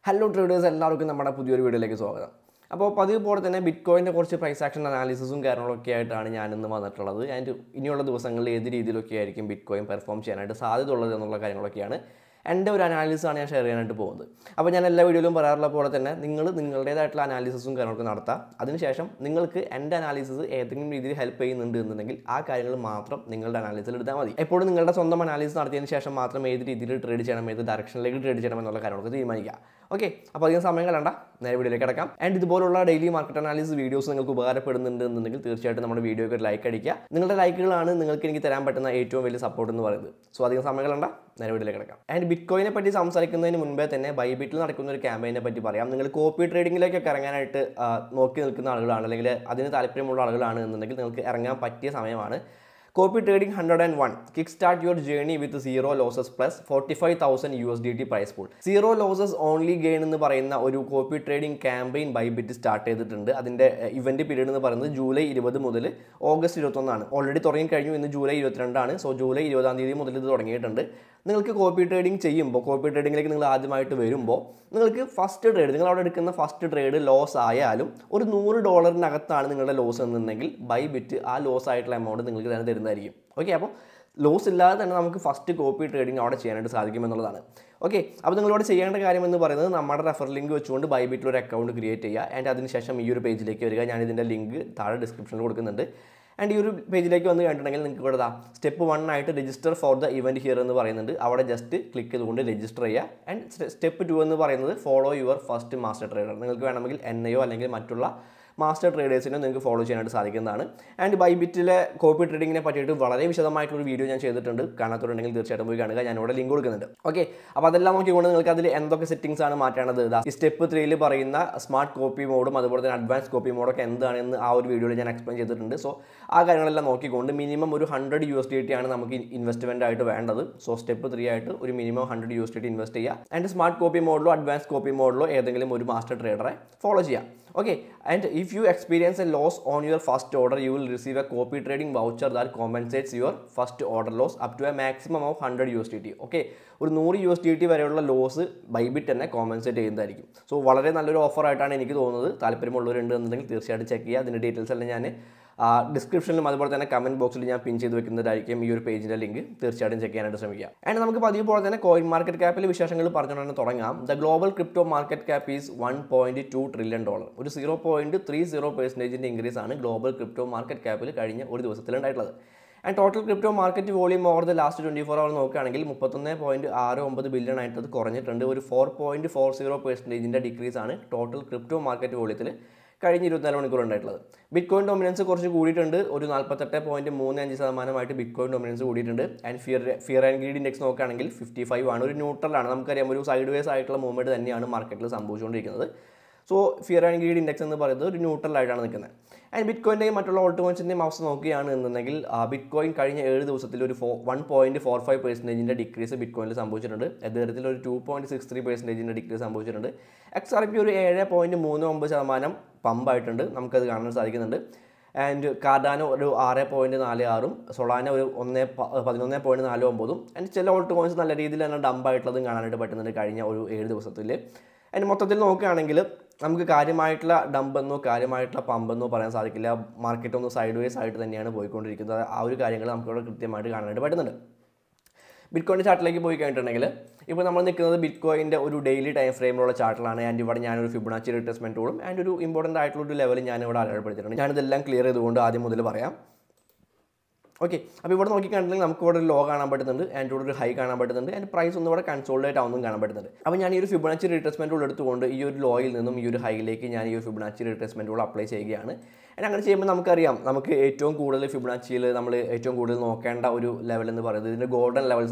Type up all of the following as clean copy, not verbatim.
Hello traders, എല്ലാവർക്കും നമ്മുടെ പുതിയൊരു വീഡിയോയിലേക്ക് സ്വാഗതം. അപ്പോൾ പതിവ് പോലെ തന്നെ ബിറ്റ്കോയിൻ്റെ കുറച്ച് പ്രൈസ് ആക്ഷൻ അനാലിസിസും കാര്യങ്ങളൊക്കെ ആയിട്ടാണ് ഞാനിന്ന് വന്നിട്ടുള്ളത്. ആൻഡ് ഇനിയുള്ള ദിവസങ്ങളിൽ ഏത് രീതിയിലൊക്കെ ആയിരിക്കും ബിറ്റ്കോയിൻ പെർഫോം ചെയ്യാനായിട്ട് സാധ്യത ഉള്ളത് എന്നുള്ള കാര്യങ്ങളൊക്കെയാണ് എൻ്റെ ഒരു അനാലിസിസാണ് ഞാൻ ഷെയർ ചെയ്യാനായിട്ട് പോകുന്നത്. അപ്പോൾ ഞാൻ എല്ലാ വീഡിയോയിലും പറയാറുള്ള പോലെ തന്നെ നിങ്ങളുടേതായിട്ടുള്ള അനാലിസിസും കാര്യങ്ങളൊക്കെ നടത്താം. അതിനുശേഷം നിങ്ങൾക്ക് എൻ്റെ അനാലിസിസ് ഏതെങ്കിലും രീതിയിൽ ഹെൽപ്പ് ചെയ്യുന്നുണ്ട് എന്നുണ്ടെങ്കിൽ ആ കാര്യങ്ങൾ മാത്രം നിങ്ങളുടെ അനാലിസിൽ എടുത്താൽ മതി. എപ്പോഴും നിങ്ങളുടെ സ്വന്തം അനാലിസിസ് നടത്തിയതിന് ശേഷം മാത്രം ഏത് രീതിയിൽ ട്രേഡ് ചെയ്യണം, ഏത് ഡയറക്ഷനിലേക്ക് ട്രേഡ് ചെയ്യണം എന്നുള്ള കാര്യങ്ങളൊക്കെ തീരുമാനിക്കുക. ഓക്കെ, അപ്പോൾ അധികം സമയം കളയണ്ട, നേരെ വീഡിയോയിലേക്ക് കിടക്കാം. ആൻഡ് ഇതുപോലുള്ള ഡെയിലി മാർക്കറ്റ് അനാലിസിസ് വീഡിയോസ് നിങ്ങൾക്ക് ഉപകാരപ്പെടുന്നുണ്ട് എന്നുണ്ടെങ്കിൽ തീർച്ചയായിട്ടും നമ്മുടെ വീഡിയോയ്ക്ക് ഒരു ലൈക്ക് അടിക്കുക. നിങ്ങളുടെ ലൈക്കുകളാണ് എനിക്ക് തരാൻ പറ്റുന്ന ഏറ്റവും വലിയ സപ്പോർട്ട് എന്ന് പറയുന്നത്. സോ അധികം സമയം കളയണ്ട, നേരെ വീഡിയോയിലേക്ക് കിടക്കാം. ആൻഡ് ബിറ്റ്കോയിനെ പറ്റി സംസാരിക്കുന്നതിന് മുൻപേ തന്നെ ബൈബിറ്റിൽ നടക്കുന്ന ഒരു ക്യാമ്പയിനെ പറ്റി പറയാം. നിങ്ങൾ കോപ്പി ട്രേഡിങ്ങിലേക്കൊക്കെ ഇറങ്ങാനായിട്ട് നോക്കി നിൽക്കുന്ന ആളുകളാണ്, അല്ലെങ്കിൽ അതിന് താല്പര്യമുള്ള ആളുകളാണ് എന്നുണ്ടെങ്കിൽ നിങ്ങൾക്ക് ഇറങ്ങാൻ പറ്റിയ സമയമാണ്. Copy trading 101 kick start your journey with zero losses plus 45,000 USDT price pool. Zero losses only gain എന്ന് പറയുന്ന ഒരു copy trading campaign Bybit start ചെയ്തിട്ടുണ്ട്. അതിൻ്റെ ഇവന്റ് പീരീഡ് എന്ന് പറയുന്നത് ജൂലൈ 20 മുതൽ ഓഗസ്റ്റ് 21 ഓൾറെഡി തുടങ്ങി കഴിഞ്ഞു. ഇന്ന് ജൂലൈ 22. സോ ജൂലൈ 20 മുതൽ ഇത് തുടങ്ങിയിട്ടുണ്ട്. നിങ്ങൾക്ക് കോപ്പി ട്രേഡിംഗ് ചെയ്യുമ്പോൾ, കോപ്പി ട്രേഡിങ്ങിലേക്ക് നിങ്ങൾ ആദ്യമായിട്ട് വരുമ്പോൾ നിങ്ങൾക്ക് ഫസ്റ്റ് ട്രേഡ്, നിങ്ങൾ അവിടെ എടുക്കുന്ന ഫസ്റ്റ് ട്രേഡ് ലോസ് ആയാലും ഒരു $100 നിങ്ങളുടെ ലോസ് എന്നുണ്ടെങ്കിൽ ബൈബിറ്റ് ആ ലോസ് ആയിട്ടുള്ള എമൗണ്ട് നിങ്ങൾക്ക് തന്നെ തരുന്നതായിരിക്കും. ഓക്കെ, അപ്പോൾ ലോസ് ഇല്ലാതെ തന്നെ നമുക്ക് ഫസ്റ്റ് കോപ്പി ട്രേഡിംഗ് അവിടെ ചെയ്യാനായിട്ട് സാധിക്കുമെന്നുള്ളതാണ്. ഓക്കെ, അപ്പോൾ നിങ്ങളോട് ചെയ്യേണ്ട കാര്യം എന്ന് പറയുന്നത് നമ്മുടെ റെഫർ ലിങ്ക് വെച്ചുകൊണ്ട് ബൈബിറ്റിൽ ഒരു അക്കൗണ്ട് ക്രിയേറ്റ് ചെയ്യുക. ആൻഡ് അതിനുശേഷം ഈ ഒരു പേജിലേക്ക് വരിക. ഞാൻ ഇതിൻ്റെ ലിങ്ക് താഴെ ഡിസ്ക്രിപ്ഷനിൽ കൊടുക്കുന്നുണ്ട്. ആൻഡ് ഈ ഒരു പേജിലേക്ക് വന്ന് കണ്ടിട്ടുണ്ടെങ്കിൽ നിങ്ങൾക്ക് ഇവിടെ സ്റ്റെപ്പ് 1 ആയിട്ട് register for the event here എന്ന് പറയുന്നുണ്ട്. അവിടെ ജസ്റ്റ് ക്ലിക്ക് ചെയ്തുകൊണ്ട് രജിസ്റ്റർ ചെയ്യുക. ആൻഡ് സ്റ്റെപ്പ് 2 എന്ന് പറയുന്നത് follow your first master trader. നിങ്ങൾക്ക് വേണമെങ്കിൽ NIO അല്ലെങ്കിൽ മറ്റുള്ള മാസ്റ്റർ ട്രേഡേഴ്സിനെ നിങ്ങൾക്ക് ഫോളോ ചെയ്യാനായിട്ട് സാധിക്കുന്നതാണ്. ആൻഡ് ബൈബിറ്റിലെ കോപ്പി ട്രേഡിങ്ങിനെ പറ്റിയിട്ട് വളരെ വിശദമായിട്ടുള്ള വീഡിയോ ഞാൻ ചെയ്തിട്ടുണ്ട്. കാണാത്തവരുണ്ടെങ്കിൽ തീർച്ചയായിട്ടും പോയി കാണുക. ഞാനിവിടെ ലിങ്ക് കൊടുക്കുന്നുണ്ട്. ഓക്കെ, അപ്പോൾ അതെല്ലാം നോക്കിക്കൊണ്ട് നിങ്ങൾക്ക് അതിൽ എന്തൊക്കെ സെറ്റിംഗ്സ് ആണ് മാറ്റേണ്ടത്, ഈ സ്റ്റെപ്പ് 3 പറയുന്ന സ്മാർട്ട് കോപ്പി മോഡും അതുപോലെ തന്നെ അഡ്വാൻസ് കോപ്പി മോഡൊക്കെ എന്താണെന്ന് ആ ഒരു വീഡിയോയിൽ ഞാൻ എക്സ്പ്ലെയിൻ ചെയ്തിട്ടുണ്ട്. സോ ആ കാര്യങ്ങളെല്ലാം നോക്കിക്കൊണ്ട് മിനിമം ഒരു 100 USDT ആണ് നമുക്ക് ഇൻവെസ്റ്റ്മെന്റ് ആയിട്ട് വേണ്ടത്. സോ സ്റ്റെപ്പ് 3 ആയിട്ട് ഒരു മിനിമം 100 USDT ഇൻവെസ്റ്റ് ചെയ്യുക. ആൻഡ് സ്മാർട്ട് കോപ്പി മോഡിലോ അഡ്വാൻസ് കോപ്പി മോഡിലോ ഏതെങ്കിലും ഒരു മാസ്റ്റർ ട്രേഡറെ ഫോളോ ചെയ്യുക. Okay, and if you experience a loss on your first order, you will receive a copy trading voucher that compensates your first order loss up to a maximum of 100 USDT. Okay, ഒരു 100 USDT വരെയുള്ള loss Bybit തന്നെ compensate ചെയ്യുന്നതായിരിക്കും. So വളരെ നല്ലൊരു offer ആയിട്ടാണ് എനിക്ക് തോന്നുന്നത്. താല്പര്യമുള്ളവരുണ്ട് എന്നുണ്ടെങ്കിൽ തീർച്ചയായിട്ടും ചെക്ക് ചെയ്യുക. അതിൻ്റെ ഡീറ്റെയിൽസ് എല്ലാം ഞാൻ ഡിസ്ക്രിപ്ഷനിലും അതുപോലെ തന്നെ കമൻറ്റ് ബോക്സിൽ ഞാൻ പിൻ ചെയ്ത് വെക്കുന്നതായിരിക്കും. ഈ ഒരു പേജിൻ്റെ ലിങ്ക് തീർച്ചയായിട്ടും ചെക്ക് ചെയ്യാനായിട്ട് ശ്രമിക്കുക. ആൻഡ് നമുക്ക് പതിവ് പോലെ തന്നെ കോയിൻ മാർക്കറ്റ് ക്യാപ്പിലെ വിശേഷങ്ങൾ പറഞ്ഞുകൊണ്ട് തുടങ്ങാം. The global crypto market cap is $1.2 trillion. ഒരു 0.30% ഇൻക്രീസ് ആണ് ഗ്ലോബൽ ക്രിപ്റ്റോ മാർക്കറ്റ് ക്യാപ്പിൽ കഴിഞ്ഞ ഒരു ദിവസത്തിൽ ഉണ്ടായിട്ടുള്ളത്. And total crypto market volume over the last 24 hours നോക്കുകയാണെങ്കിൽ 31.69 ബില്യൺ ആയിട്ട് അത് കുറഞ്ഞിട്ടുണ്ട്. ഒരു 4.40% ഡിക്രീസ് ആണ് ടോട്ടൽ ക്രിപ്റ്റോ മാർക്കറ്റ് വോളിയത്തിൽ കഴിഞ്ഞ 24 മണിക്കൂർ ഉണ്ടായിട്ടുള്ളത്. ബിറ്റ്കോയിൻ ഡൊമിനൻസ് കുറച്ച് കൂടിയിട്ടുണ്ട്. ഒരു 48.35% ബിറ്റ്കോയിൻ ഡൊമിനൻസ് കൂടിയിട്ടുണ്ട്. And fear and greed index നോക്കുകയാണെങ്കിൽ 55 ആണ്. ഒരു ന്യൂട്രലാണ്. നമുക്കറിയാം, ഒരു സൈഡ് വേസ് ആയിട്ടുള്ള മൂവ്മെൻറ്റ് തന്നെയാണ് മാർക്കറ്റിൽ സംഭവിച്ചുകൊണ്ടിരിക്കുന്നത്. So fear and greed index എന്ന് പറയുന്നത് ഒരു ന്യൂട്രൽ ആയിട്ടാണ് നിൽക്കുന്നത്. ആൻഡ് ബിറ്റ്കോയിൻ്റെയും മറ്റുള്ള ഓൾട്ട് കോയിൻസിൻ്റെയും അവസ്ഥ നോക്കുകയാണ് എന്നുണ്ടെങ്കിൽ ബിറ്റ്കോയിൻ കഴിഞ്ഞ 7 ദിവസത്തിൽ ഒരു 1.45% ഡിക്രീസ് ബിറ്റ്കോയിനിൽ സംഭവിച്ചിട്ടുണ്ട്. യഥാർത്ഥത്തിൽ ഒരു 2.63% ഡിക്രീസ് സംഭവിച്ചിട്ടുണ്ട്. XRP ഒരു 7.39% പമ്പായിട്ടുണ്ട്, നമുക്കത് കാണാൻ സാധിക്കുന്നുണ്ട്. ആൻഡ് കാർഡാനോ ഒരു 6.46, സൊളാനോ ഒരു 11.49. ആൻഡ് ചില ഓൾട്ട് കോയിൻസ് നല്ല രീതിയിൽ തന്നെ ഡംപായിട്ടുള്ളതും കാണാനായിട്ട് പറ്റുന്നുണ്ട് കഴിഞ്ഞ ഒരു 7 ദിവസത്തിൽ. അതിന് മൊത്തത്തിൽ നോക്കുകയാണെങ്കിൽ നമുക്ക് കാര്യമായിട്ടുള്ള ഡംപെന്നോ കാര്യമായിട്ടുള്ള പമ്പെന്നോ പറയാൻ സാധിക്കില്ല. മാർക്കറ്റ് ഒന്ന് സൈഡ് വേസ് ആയിട്ട് തന്നെയാണ് പോയിക്കൊണ്ടിരിക്കുന്നത്. ആ ഒരു കാര്യങ്ങൾ നമുക്കിവിടെ കൃത്യമായിട്ട് കാണാനായിട്ട് പറ്റുന്നുണ്ട്. ബിറ്റ്കോയിൻ്റെ ചാർട്ടിലേക്ക് പോയി കഴിഞ്ഞിട്ടുണ്ടെങ്കിൽ ഇപ്പോൾ നമ്മൾ നിൽക്കുന്നത് ബിറ്റ്കോയിൻ്റെ ഒരു ഡെയിലി ടൈം ഫ്രെയിമിലുള്ള ചാർട്ടിലാണ്. ആൻഡ് ഇവിടെ ഞാനൊരു ഫിബൊനാച്ചി റിട്രേസ്മെൻറ്റ് ടൂളും ആൻഡ് ഒരു ഇമ്പോർട്ടൻ്റ് ആയിട്ടുള്ള ഒരു ലെവൽ ഞാനിവിടെ അടയാളപ്പെടുത്തിയിട്ടുണ്ട്. ഞാനിതെല്ലാം ക്ലിയർ ചെയ്തുകൊണ്ട് ആദ്യം മുതൽ പറയാം. ഓക്കെ, അപ്പോൾ ഇവിടെ നോക്കിക്കണ്ടിട്ടുണ്ടെങ്കിൽ നമുക്ക് ഇവിടെ ഒരു ലോ കാണാൻ പറ്റുന്നുണ്ട്. ആൻഡ് ഇവിടെ ഒരു ഹൈ കാണാൻ പറ്റുന്നുണ്ട്. ആൻഡ് പ്രൈസ് ഒന്നും ഇവിടെ കൺസോളിഡേറ്റ് ആവുന്നതും കാണാൻ പറ്റുന്നുണ്ട്. അപ്പോൾ ഞാൻ ഈ ഒരു ഫിബൊനാച്ചി റിട്രേസ്മെൻറ്റ് ടൂൾ എടുത്തുകൊണ്ട് ഈ ഒരു ലോയിൽ നിന്നും ഈ ഒരു ഹൈയിലേക്ക് ഞാൻ ഈ ഒരു ഫിബൊനാച്ചി റിട്രേസ്മെൻറ്റ് ടൂൾ അപ്ലൈ ചെയ്യുകയാണ്. ആൻഡ് അങ്ങനെ ചെയ്യുമ്പോൾ നമുക്കറിയാം, നമുക്ക് ഏറ്റവും കൂടുതൽ ഫിബൊനാച്ചിയിൽ നമ്മൾ ഏറ്റവും കൂടുതൽ നോക്കേണ്ട ഒരു ലെവൽ എന്ന് പറയുന്നത് ഇതിൻ്റെ ഗോൾഡൻ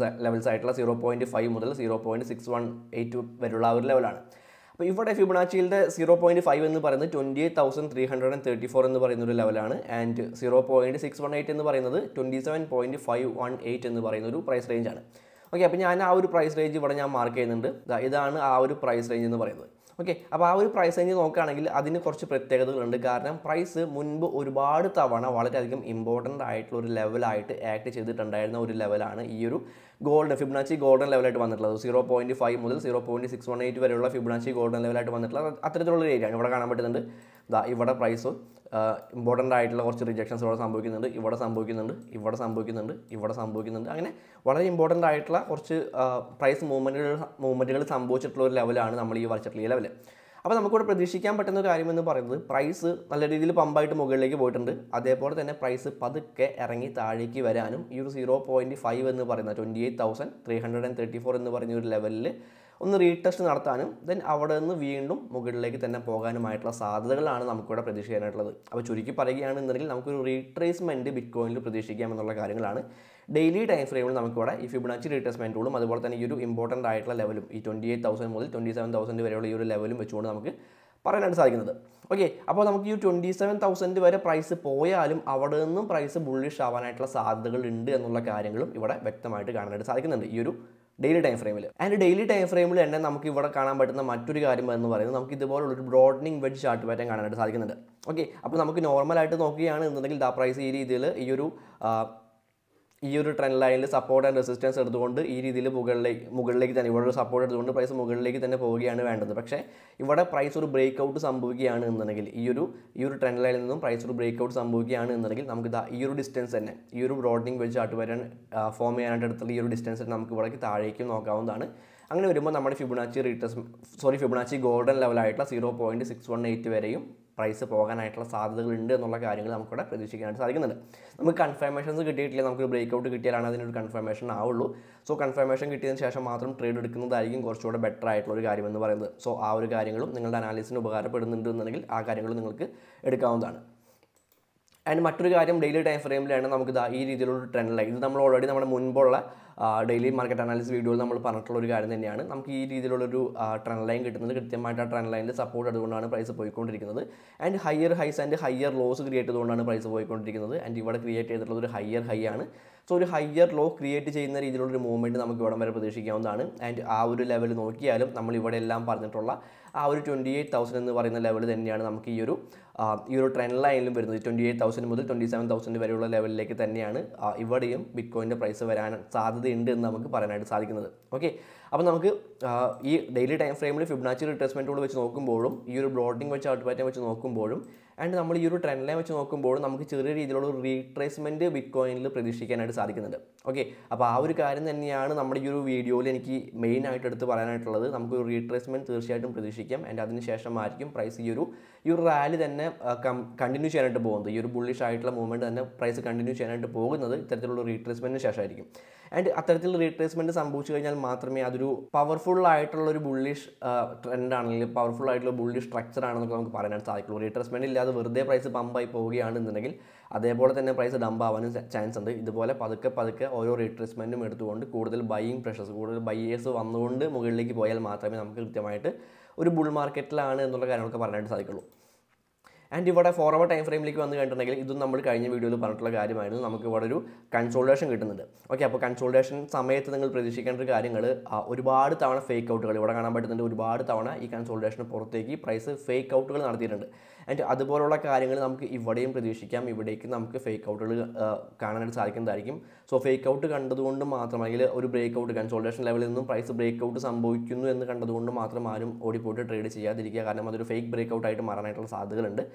ലെവൽസ് ആയിട്ടുള്ള 0.5 മുതൽ 0.618 വരെയുള്ള ആ ഒരു ലെവലാണ്. അപ്പോൾ ഇവിടെ ഫിബൊനാച്ചിയുടെ 0.5 എന്ന് പറയുന്നത് 28,334 എന്ന് പറയുന്ന ഒരു ലെവലാണ്. ആൻഡ് 0.618 എന്ന് പറയുന്നത് 27.518 എന്ന് പറയുന്ന ഒരു പ്രൈസ് റേഞ്ചാണ്. ഓക്കെ, അപ്പോൾ ഞാൻ ആ ഒരു പ്രൈസ് റേഞ്ച് ഇവിടെ ഞാൻ മാർക്ക് ചെയ്യുന്നുണ്ട്. ഇതാണ് ആ ഒരു പ്രൈസ് റേഞ്ച് എന്ന് പറയുന്നത്. ഓക്കെ, അപ്പോൾ ആ ഒരു പ്രൈസ് റേഞ്ച് നോക്കുകയാണെങ്കിൽ അതിന് കുറച്ച് പ്രത്യേകതകളുണ്ട്. കാരണം പ്രൈസ് മുൻപ് ഒരുപാട് തവണ വളരെയധികം ഇമ്പോർട്ടൻ്റ് ആയിട്ടുള്ള ഒരു ലെവലായിട്ട് ആക്ട് ചെയ്തിട്ടുണ്ടായിരുന്ന ഒരു ലെവലാണ് ഈ ഒരു ഫിബൊനാച്ചി ഗോൾഡൻ ലെവലായിട്ട് വന്നിട്ടുള്ളത് 0.5 മുതൽ 0.618 വരെയുള്ള ഫിബൊനാച്ചി ഗോൾഡൻ ലെവലായിട്ട് വന്നിട്ടുള്ളത് അത്തരത്തിലുള്ള ഒരു ഏരിയയാണ്. ഇവിടെ കാണാൻ പറ്റുന്നുണ്ട് ഇവിടെ പ്രൈസ് ഇമ്പോർട്ടൻ്റ് ആയിട്ടുള്ള കുറച്ച് റിജക്ഷൻസ് ഇവിടെ സംഭവിക്കുന്നുണ്ട്, ഇവിടെ സംഭവിക്കുന്നുണ്ട്. അങ്ങനെ വളരെ ഇമ്പോർട്ടൻ്റ് ആയിട്ടുള്ള കുറച്ച് പ്രൈസ് മൂവ്മെൻറ്റുകൾ സംഭവിച്ചിട്ടുള്ള ഒരു ലെവലാണ് നമ്മൾ ഈ വരച്ചിട്ടുള്ള ഈ ലെവൽ. അപ്പോൾ നമുക്കിവിടെ പ്രതീക്ഷിക്കാൻ പറ്റുന്ന കാര്യമെന്ന് പറയുന്നത് പ്രൈസ് നല്ല രീതിയിൽ പമ്പായിട്ട് മുകളിലേക്ക് പോയിട്ടുണ്ട്. അതേപോലെ തന്നെ പ്രൈസ് പതുക്കെ ഇറങ്ങി താഴേക്ക് വരാനും ഈ ഒരു 0.5 എന്ന് പറയുന്ന 28,334 എന്ന് പറയുന്ന ഒരു ലെവലിൽ ഒന്ന് റീടെസ്റ്റ് നടത്താനും ദെൻ അവിടെ നിന്ന് വീണ്ടും മുകളിലേക്ക് തന്നെ പോകാനുമായിട്ടുള്ള സാധ്യതകളാണ് നമുക്കിവിടെ പ്രതീക്ഷിക്കാനായിട്ടുള്ളത്. അപ്പോൾ ചുരുക്കി പറയുകയാണെന്നുണ്ടെങ്കിൽ നമുക്കൊരു റീട്രേസ്മെൻറ്റ് ബിറ്റ്കോയിനിൽ പ്രതീക്ഷിക്കാം എന്നുള്ള കാര്യങ്ങളാണ്. ഡെയിലി ടൈം ഫ്രെയിമിൽ നമുക്കിവിടെ ഈ ഫിബൊനാച്ചി റീട്രേസ്മെൻറ്റ് ടൂളും അതുപോലെ തന്നെ ഈ ഒരു ഇമ്പോർട്ടൻ്റ് ആയിട്ടുള്ള ലെവലും ഈ 28,000 മുതൽ 27,000 വരെയുള്ള ഈ ഒരു ലെവലും വെച്ചുകൊണ്ട് നമുക്ക് പറയാനായിട്ട് സാധിക്കുന്നത്. ഓക്കെ, അപ്പോൾ നമുക്ക് ഈ 27,000 വരെ പ്രൈസ് പോയാലും അവിടെ നിന്നും പ്രൈസ് ബുള്ളിഷ് ആവാനായിട്ടുള്ള സാധ്യതകൾ ഉണ്ട് എന്നുള്ള കാര്യങ്ങളും ഇവിടെ വ്യക്തമായിട്ട് കാണാനായിട്ട് സാധിക്കുന്നുണ്ട് ഈ ഒരു ഡെയിലി ടൈം ഫ്രെയിമിൽ. ആൻഡ് ഡെയിലി ടൈം ഫ്രെയിമിൽ തന്നെ നമുക്ക് ഇവിടെ കാണാൻ പറ്റുന്ന മറ്റൊരു കാര്യം എന്ന് പറയുന്നത് നമുക്ക് ഇതുപോലുള്ളൊരു ബ്രോഡനിങ് വെഡ്ജ് ചാർട്ട് പാറ്റേൺ കാണാനായിട്ട് സാധിക്കുന്നുണ്ട്. ഓക്കെ, അപ്പോൾ നമുക്ക് നോർമലായിട്ട് നോക്കുകയാണ് എന്നുണ്ടെങ്കിൽ പ്രൈസ് ഈ രീതിയിൽ ഈ ഒരു ട്രെൻഡ് ലൈനിൽ സപ്പോർട്ട് ആൻഡ് റെസിസ്റ്റൻസ് എടുത്തുകൊണ്ട് ഈ രീതിയിൽ മുകളിലേക്ക് തന്നെ ഇവിടെ ഒരു സപ്പോർട്ട് എടുത്തുകൊണ്ട് പ്രൈസ് മുകളിലേക്ക് തന്നെ പോവുകയാണ് വേണ്ടത്. പക്ഷേ ഇവിടെ പ്രൈസ് ഒരു ബ്രേക്ക് ഔട്ട് സംഭവിക്കുകയാണ് എന്നുണ്ടെങ്കിൽ ഈ ഒരു ട്രെൻഡ് ലൈനിൽ നിന്നും പ്രൈസ് ഒരു ബ്രേക്ക് ഔട്ട് സംഭവിക്കുകയാണ് എന്നുണ്ടെങ്കിൽ നമുക്ക് ഈ ഒരു ഡിസ്റ്റൻസ് തന്നെ ഈ ഒരു ബ്രോഡനിങ് വെച്ച് ചാർട്ട് വരാൻ ഫോം ചെയ്യാനായിട്ട് എടുത്തുള്ള ഈ ഒരു ഡിസ്റ്റൻസ് നമുക്ക് ഇവിടെ താഴേക്കും നോക്കാവുന്നതാണ്. അങ്ങനെ വരുമ്പോൾ നമ്മുടെ ഫിബൊനാച്ചി ഗോൾഡൻ ലെവലായിട്ടുള്ള 0.618 വരെയും പ്രൈസ് പോകാനായിട്ടുള്ള സാധ്യതകളുണ്ട് എന്നുള്ള കാര്യങ്ങൾ നമുക്കിവിടെ പ്രതീക്ഷിക്കാനായിട്ട് സാധിക്കുന്നുണ്ട്. നമുക്ക് കൺഫർമേഷൻസ് കിട്ടിയിട്ടില്ല, നമുക്കൊരു ബ്രേക്ക് ഔട്ട് കിട്ടിയാലാണ് അതിനൊരു കൺഫർമേഷൻ ആവുള്ളൂ. സോ കൺഫർമേഷൻ കിട്ടിയതിന് ശേഷം മാത്രം ട്രേഡ് എടുക്കുന്നതായിരിക്കും കുറച്ചുകൂടെ ബെറ്റർ ആയിട്ടുള്ള ഒരു കാര്യമെന്ന് പറയുന്നത്. സോ ആ ഒരു കാര്യങ്ങളും നിങ്ങളുടെ അനാലിസിന് ഉപകാരപ്പെടുന്നുണ്ട് എന്നുണ്ടെങ്കിൽ ആ കാര്യങ്ങളും നിങ്ങൾക്ക് എടുക്കാവുന്നതാണ്. ആൻഡ് മറ്റൊരു കാര്യം ഡെയിലി ടൈം ഫ്രെയിമിലാണ് നമുക്ക് ഈ രീതിയിലുള്ള ട്രെൻഡ് ലൈൻ, ഇത് നമ്മൾ ഓൾറെഡി നമ്മുടെ മുൻപുള്ള ഡെയിലി മാർക്കറ്റ് അനാലിസിസ് വീഡിയോയിൽ നമ്മൾ പറഞ്ഞിട്ടുള്ള ഒരു കാര്യം തന്നെയാണ്. നമുക്ക് ഈ രീതിയിലുള്ളൊരു ട്രെൻഡ് ലൈൻ കിട്ടുന്നത് കൃത്യമായിട്ട് ആ ട്രെൻഡ് ലൈനിൽ സപ്പോർട്ട് എടുത്തുകൊണ്ടാണ് പ്രൈസ് പോയിക്കൊണ്ടിരിക്കുന്നത്. And higher high and higher loss create ചെയ്തുകൊണ്ടാണ് പ്രൈസ് പോയിക്കൊണ്ടിരിക്കുന്നത്. ആൻഡ് ഇവിടെ ക്രിയേറ്റ് ചെയ്തിട്ടുള്ളത് ഒരു ഹയർ ഹൈ ആണ്. സോ ഒരു ഹയർ ലോ ക്രിയേറ്റ് ചെയ്യുന്ന രീതിയിലുള്ളൊരു മൂവ്മെൻറ്റ് നമുക്ക് ഇവിടം വരെ പ്രതീക്ഷിക്കാവുന്നതാണ്. ആൻഡ് ആ ഒരു ലെവൽ നോക്കിയാലും നമ്മൾ ഇവിടെ എല്ലാം പറഞ്ഞിട്ടുള്ള ആ ഒരു 28,000 എന്ന് പറയുന്ന ലെവൽ തന്നെയാണ് നമുക്ക് ഈ ഒരു ട്രെൻഡ് ലൈനിലും വരുന്നത്. 28,000 മുതൽ 27,000 വരെയുള്ള ലെവലിലേക്ക് തന്നെയാണ് ഇവിടെയും ബിറ്റ്കോയിൻ്റെ പ്രൈസ് വരാൻ സാധ്യതയുണ്ട് എന്ന് നമുക്ക് പറയാനായിട്ട് സാധിക്കുന്നത്. ഓക്കെ, അപ്പോൾ നമുക്ക് ഈ ഡെയിലി ടൈം ഫ്രെയിമിൽ ഫിബൊനാച്ചി റിട്രേസ്മെൻറ്റ് ടൂൾ വെച്ച് നോക്കുമ്പോഴും ഈ ഒരു ബ്രോഡനിങ് വെച്ച് ചാർട്ട് പാറ്റേൺ വെച്ച് നോക്കുമ്പോഴും ആൻഡ് നമ്മൾ ഈ ഒരു ട്രെൻഡ് ലൈൻ വെച്ച് നോക്കുമ്പോഴും നമുക്ക് ചെറിയ രീതിയിലുള്ള ഒരു റീട്രേസ്മെൻറ്റ് ബിറ്റ്കോയിനിൽ പ്രതീക്ഷിക്കാനായിട്ട് സാധിക്കുന്നുണ്ട്. ഓക്കെ, അപ്പോൾ ആ ഒരു കാര്യം തന്നെയാണ് നമ്മുടെ ഈ ഒരു വീഡിയോയിൽ എനിക്ക് മെയിനായിട്ട് എടുത്ത് പറയാനായിട്ടുള്ളത്. നമുക്കൊരു റീട്രേസ്മെൻറ്റ് തീർച്ചയായിട്ടും പ്രതീക്ഷിക്കാം. ആൻഡ് അതിനുശേഷമായിരിക്കും പ്രൈസ് ഈ ഒരു റാലി തന്നെ കണ്ടിന്യൂ ചെയ്യാനായിട്ട് പോകുന്നത്. ഈ ഒരു ബുള്ളിഷ് ആയിട്ടുള്ള മൂവ്മെൻറ്റ് തന്നെ പ്രൈസ് കണ്ടിന്യൂ ചെയ്യാനായിട്ട് പോകുന്നത് ഇത്തരത്തിലുള്ള റീട്രേസ്മെൻറ്റിന് ശേഷമായിരിക്കും. ആൻഡ് അത്തരത്തിലുള്ള റീട്രേസ്മെൻറ്റ് സംഭവിച്ചു കഴിഞ്ഞാൽ മാത്രമേ അതൊരു പവർഫുൾ ആയിട്ടുള്ള ഒരു ബുള്ളിഷ് ട്രെൻഡ് ആണെങ്കിൽ പവർഫുൾ ആയിട്ടുള്ള ബുള്ളിഷ് സ്ട്രക്ചർ ആണെന്നൊക്കെ നമുക്ക് പറയാനായിട്ട് സാധിക്കുള്ളൂ. റീട്രേസ്മെൻറ്റ് ഇല്ലാതെ വെറുതെ പ്രൈസ് പമ്പായി പോവുകയാണെന്നുണ്ടെങ്കിൽ അതേപോലെ തന്നെ പ്രൈസ് ഡംപ് ആവാനും ചാൻസ് ഉണ്ട്. ഇതുപോലെ പതുക്കെ ഓരോ റീട്രേസ്മെൻറ്റും എടുത്തുകൊണ്ട് കൂടുതൽ ബൈയിങ് പ്രഷേഴ്സ്, കൂടുതൽ ബൈയേഴ്സ് വന്നുകൊണ്ട് മുകളിലേക്ക് പോയാൽ മാത്രമേ നമുക്ക് കൃത്യമായിട്ട് ഒരു ബുൾ മാർക്കറ്റിലാണ് എന്നുള്ള കാര്യങ്ങളൊക്കെ പറയാനായിട്ട് സാധിക്കുള്ളൂ. ആൻഡ് ഇവിടെ 4 hour ടൈം ഫ്രെയിമിലേക്ക് വന്നു കഴിഞ്ഞിട്ടുണ്ടെങ്കിൽ ഇതും നമ്മൾ കഴിഞ്ഞ വീഡിയോയിൽ പറഞ്ഞിട്ടുള്ള കാര്യമായിരുന്നു. നമുക്ക് ഇവിടെ ഒരു കൺസോൾട്ടേഷൻ കിട്ടുന്നുണ്ട്. ഓക്കെ, അപ്പോൾ കൺസോൾട്ടേഷൻ സമയത്ത് നിങ്ങൾ പ്രതീക്ഷിക്കേണ്ട ഒരു കാര്യങ്ങൾ ഒരുപാട് തവണ ഫേക്ക് ഔട്ടുകൾ ഇവിടെ കാണാൻ പറ്റുന്നുണ്ട്. ഒരുപാട് തവണ ഈ കൺസോൾട്ടേഷന് പുറത്തേക്ക് പ്രൈസ് ഫേക്ക് ഔട്ടുകൾ നടത്തിയിട്ടുണ്ട്. ആൻഡ് അതുപോലുള്ള കാര്യങ്ങൾ നമുക്ക് ഇവിടെയും പ്രതീക്ഷിക്കാം. ഇവിടേക്ക് നമുക്ക് ഫേക്ക് ഔട്ടുകൾ കാണാനായിട്ട് സാധിക്കുന്നതായിരിക്കും. സോ ഫേക്ക് ഔട്ട് കണ്ടതുകൊണ്ട് മാത്രം അല്ലെങ്കിൽ ഒരു ബ്രേക്ക് ഔട്ട് കൺസോൾട്ടേഷൻ ലെവലിൽ നിന്നും പ്രൈസ് ബ്രേക്ക് ഔട്ട് സംഭവിക്കുന്നു എന്ന് കണ്ടതുകൊണ്ട് മാത്രം ആരും ഓടിപ്പോയിട്ട് ട്രേഡ് ചെയ്യാതിരിക്കുക. കാരണം അതൊരു ഫേക്ക് ബ്രേക്ക് ഔട്ടായിട്ട് മാറാനായിട്ടുള്ള സാധ്യതകളുണ്ട്.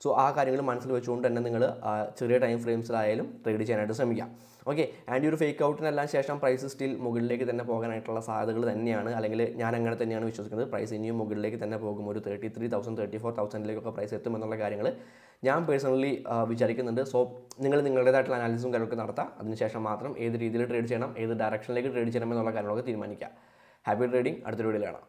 സോ ആ കാര്യങ്ങൾ മനസ്സിൽ വെച്ചുകൊണ്ട് തന്നെ നിങ്ങൾ ചെറിയ ടൈം ഫ്രെയിംസിലായാലും ട്രേഡ് ചെയ്യാനായിട്ട് ശ്രമിക്കാം. ഓക്കെ, ആൻഡ് ഈ ഒരു ഫേക്ക് ഔട്ടിനെല്ലാം ശേഷം പ്രൈസ് സ്റ്റിൽ മുകളിലേക്ക് തന്നെ പോകാനായിട്ടുള്ള സാധ്യതകൾ തന്നെയാണ്, അല്ലെങ്കിൽ ഞാൻ അങ്ങനെ തന്നെയാണ് വിശ്വസിക്കുന്നത്. പ്രൈസ് ഇനിയും മുകളിലേക്ക് തന്നെ പോകും. ഒരു 33,000 34,000 പ്രൈസ് എത്തുമെന്നുള്ള കാര്യങ്ങൾ ഞാൻ പേഴ്സണലി വിചാരിക്കുന്നുണ്ട്. സോ നിങ്ങൾ നിങ്ങളുടേതായിട്ടുള്ള അനാലിസിസും കാര്യങ്ങളൊക്കെ നടത്താം. അതിനുശേഷം മാത്രം ഏത് രീതിയിൽ ട്രേഡ് ചെയ്യണം, ഏത് ഡയറക്ഷനിലേക്ക് ട്രേഡ് ചെയ്യണം എന്നുള്ള കാര്യങ്ങളൊക്കെ തീരുമാനിക്കുക. Happy trading. അടുത്തൊരു വീഡിയോയിൽ കാണാം.